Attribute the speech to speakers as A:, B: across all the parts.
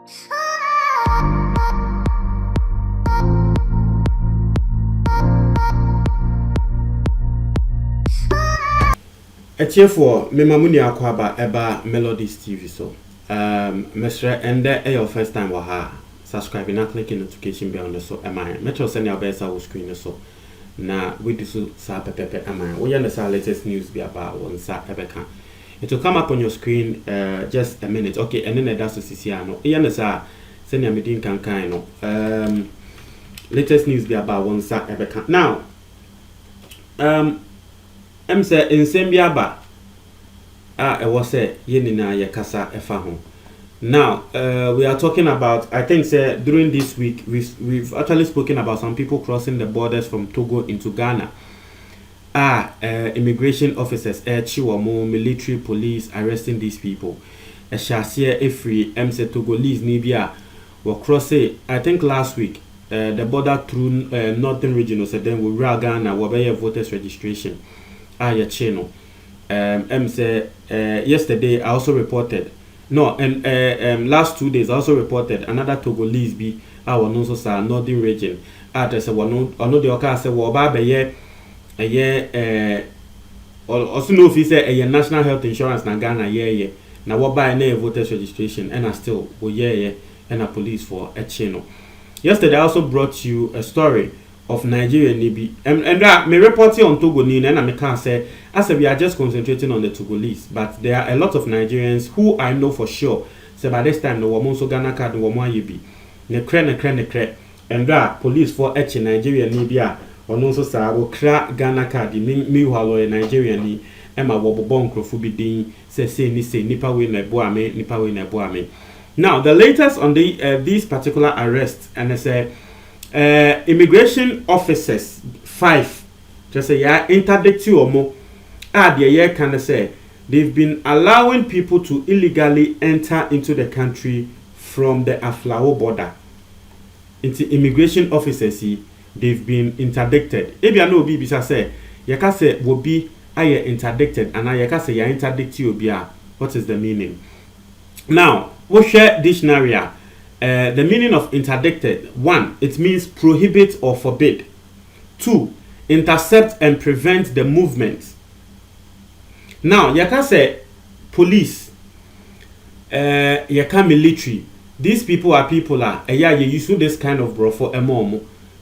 A: A cheer for Memamuni Akwaba Eba Melodies TV so. Mr. and your first time waha subscribe and click notification bell on the so am I. Metro send your best our screen so. Na we do so sa pepe am I. We understand latest news be about one sa ebeka. It will come up on your screen just a minute. Okay, and then that's to see no. You understand send your meeting can kind no. Latest news be about one sa ebeka. Now em say in Sembiaba it was say yenina ye kasa efa ho. Now we are talking about, I think say during this week we've actually spoken about some people crossing the borders from Togo into Ghana. Immigration officers, chiwamo, military police arresting these people. Shasia Efri say Togolese Nibia were crossing, I think last week, the border through northern region, so then we real Ghana where voters registration. Channel. Say yesterday I also reported last 2 days I also reported another Togolese be our no so northern region. Say one no the oka say wo ba be ye also no fi say national health insurance na Ghana ye na wo buy na voters registration and still wo ye and a police for a channel. Yesterday I also brought you a story of Nigeria Nibi. And me reporting on Togo ni and I can say as we are just concentrating on the Togolese, but there are a lot of Nigerians who I know for sure say by this time the woman so Ghana card the woman yibi ne kre and police for H Nigeria Nibia or no so sa wo kra Ghana card mi halo Nigeria ni Emma wobo bonkro bi din say nipa we na boa me. Now the latest on the these particular arrests and I say immigration officers 5 just say interdict you or more the year can say they've been allowing people to illegally enter into the country from the Aflao border. Into immigration officers they've been interdicted. If you know bisa say yaka say will be interdicted and yaka say interdict you what is the meaning? Now we share dictionary. The meaning of interdicted: 1, it means prohibit or forbid. 2, intercept and prevent the movement. Now, yaka say police, yaka military. These people are you use this kind of bro for a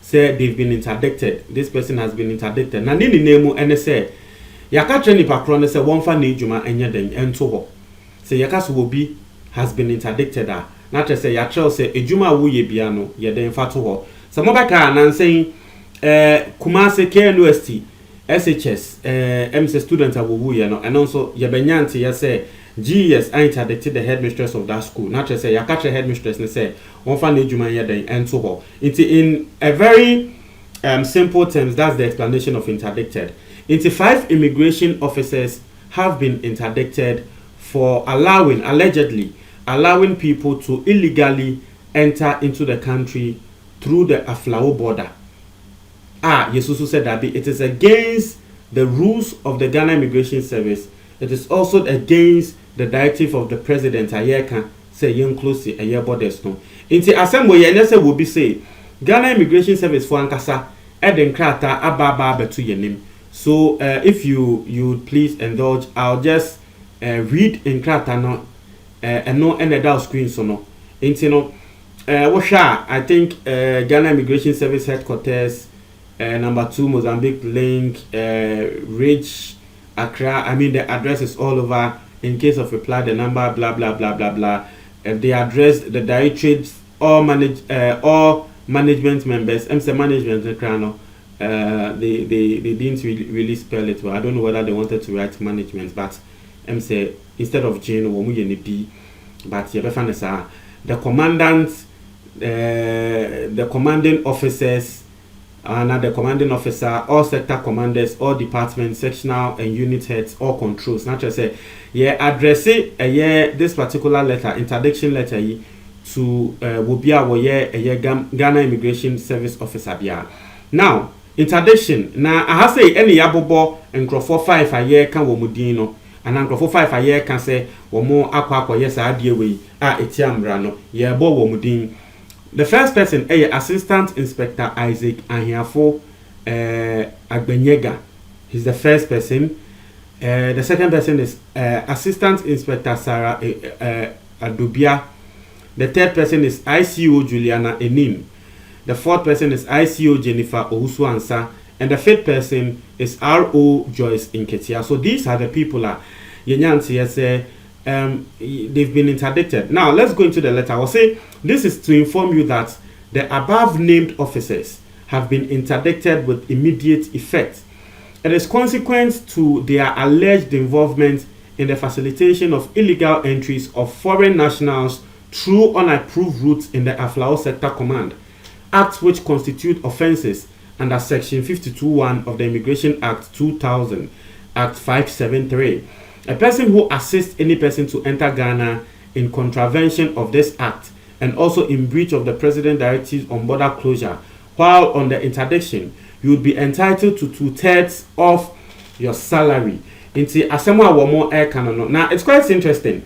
A: say they've been interdicted. This person has been interdicted. Na nini nemu and say yaka treni pakron say one fa nejuma enya den ento ho. Say yaka so obi has been interdicted. Not to say yatra say ejuma wo ye bia no ye den fa to ho. So mobaka nan saying Kumasi University SHS MC students awu ye no and also ye benyanti ye say GS interdicted the headmistress of that school. Not to say yakatra headmistress ne say one fa ejuma ye den ento ho. In a very simple terms, that's the explanation of interdicted. 5 immigration officers have been interdicted for allegedly allowing people to illegally enter into the country through the Aflao border. Yesusu said that it is against the rules of the Ghana Immigration Service. It is also against the directive of the president. Ayeka say young close a year borders no. Inti assembly yenese will be say Ghana Immigration Service for ankasa eden krata ababa betu yenim. So if you please indulge, I'll just read in krata no. And no and the screen so no. Intino I think Ghana Immigration Service headquarters number 2 Mozambique Link Ridge Accra. I mean the address is all over. In case of reply the number blah blah blah blah blah. The address, the directorates, all management members. MC management they didn't really spell it well. I don't know whether they wanted to write management, but MC instead of Jane or D, but the commandants, the commanding officers, the commanding officer, all sector commanders, all departments, sectional and unit heads, all controls. Not just say, address it this particular letter, interdiction letter to Wobia Ghana Immigration Service Officer. Now, interdiction. Now, I have say any yabobo and crofo 5 a year can womudino. and nkrofo 5 a year can say womo akwa yes adie we etiamra no ye bo womudin. The first person Assistant Inspector Isaac Ahiafo Agbenyega. He's the first person. The second person is Assistant Inspector Sarah Adubia. The third person is ICO Juliana Enim. The fourth person is ICO Jennifer Ousuansa. And the fifth person is RO Joyce Inketia. So these are the people they've been interdicted. Now let's go into the letter. I will say this is to inform you that the above named officers have been interdicted with immediate effect. It is consequent to their alleged involvement in the facilitation of illegal entries of foreign nationals through unapproved routes in the Aflao Sector Command, acts which constitute offences under Section 52(1) of the Immigration Act 2000, Act 573. A person who assists any person to enter Ghana in contravention of this act and also in breach of the President's directives on border closure while on the interdiction, you would be entitled to 2/3 of your salary. Now it's quite interesting.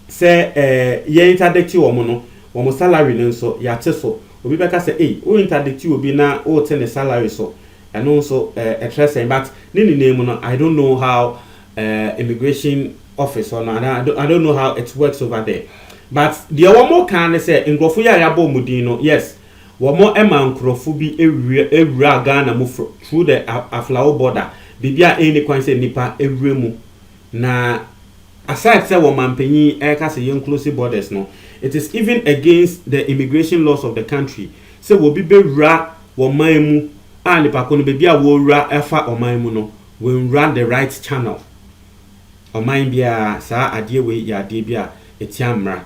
A: Say ye interdict you womo salary so ya so obi beka say o interdict you obi na o ten the salary so and also but name I don't know how immigration office or I don't know how it works over there, but the womo can say nkrofo ya yabo mudino yes womo ema nkrofo bi ewura Ghana mu through the Aflao border bibia any kwan say nipa ewura mu na aside say woman panyi say inclusive borders no, it is even against the immigration laws of the country. So we be ra woman mu and nipa kono bibia wo ra efa oman mu no we run the right channel. Oman bia sa adie we ya adie bia etiamra.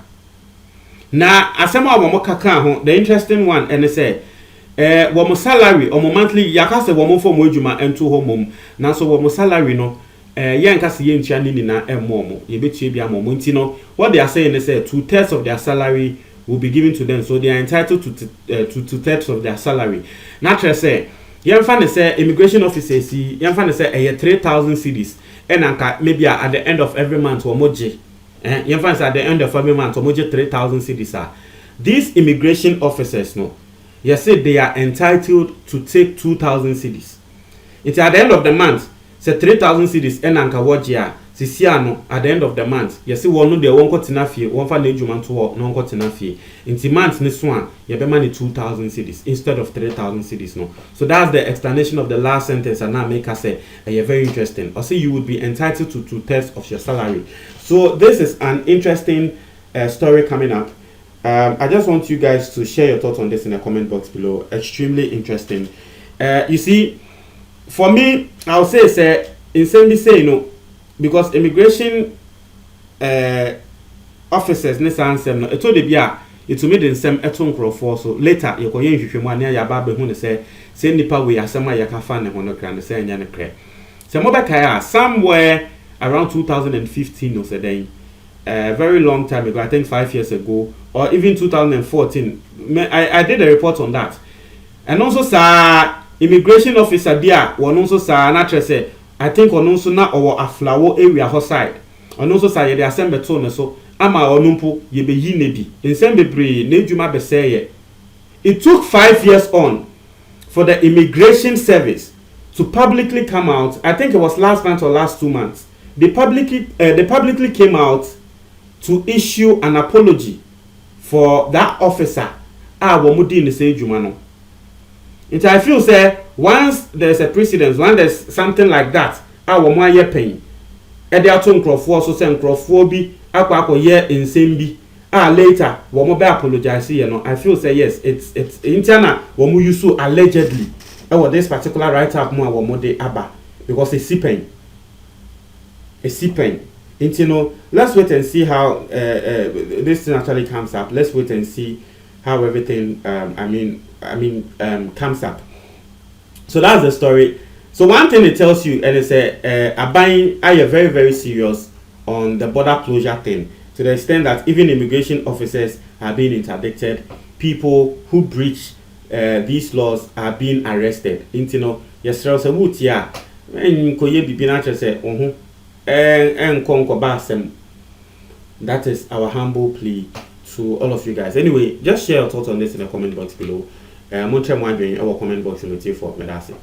A: Na asema womo kaka ho, the interesting one and say womo salary or monthly yakase womo for mo adwuma ento ho mom na so womo salary no yen kase yen tua ni na emomo ye betie bia momo nti no what they are saying is 2/3 of their salary will be given to them, so they are entitled to 2/3 of their salary. Naturally say yen fa ne say immigration officers yen fa ne say 3,000 cedis and anka maybe at the end of every month womo je yen fa say at the end of every month womo je 3,000 cedis. These immigration officers no, you say they are entitled to take 2,000 cedis. It's at the end of the month, say 3,000 cedis and anka wajia. Sisiano at the end of the month, you see one no de won kotina fie, one fa na edwuma to work, no kotina fie. Inti month this one, you be money 2,000 cedis instead of 3,000 cedis no. So that's the explanation of the last sentence, and now make us say you're very interesting. Or say you would be entitled to 2/3 of your salary. So this is an interesting story coming up. I just want you guys to share your thoughts on this in the comment box below. Extremely interesting. You see, for me, I'll say in same say because immigration officers ne sansem no eto de bia it will made in some eto nkrofo so later you ko yen hwehwemu ane ya ba be hu ne say nipa we asema ya ka fa ne ho no kra ne say nya ne kra se mo be kai somewhere around 2015 or say very long time ago, I think 5 years ago, or even 2014, I did a report on that. And also, sir, immigration officer there, one also sir, naturally say, I think on also na our Aflao area outside. And also sir, they assemble tone so ama onumpo ye be yi nebi. In Sembebre, Nejuma be say it took 5 years on for the immigration service to publicly come out. I think it was last month or last 2 months. They publicly came out to issue an apology for that officer. Womudi ni say jumano. It I feel say once there's a precedence, when there's something like that, womo ye pain. E dey ato nkrofo so say nkrofo bi akwa ye insane bi. Later womo be apologize ye no. I feel say yes, it's internal womo use allegedly. This particular write up mo womo de aba because it's sipen. Let's wait and see how this thing actually comes up. Let's wait and see how everything comes up. So that's the story. So one thing it tells you, and it's Abayin are very, very serious on the border closure thing, to the extent that even immigration officers are being interdicted. People who breach these laws are being arrested. Yes, konko basem. That is our humble plea to all of you guys. Anyway, just share your thoughts on this in the comment box below. I'm going to try our comment box in the for Medasi.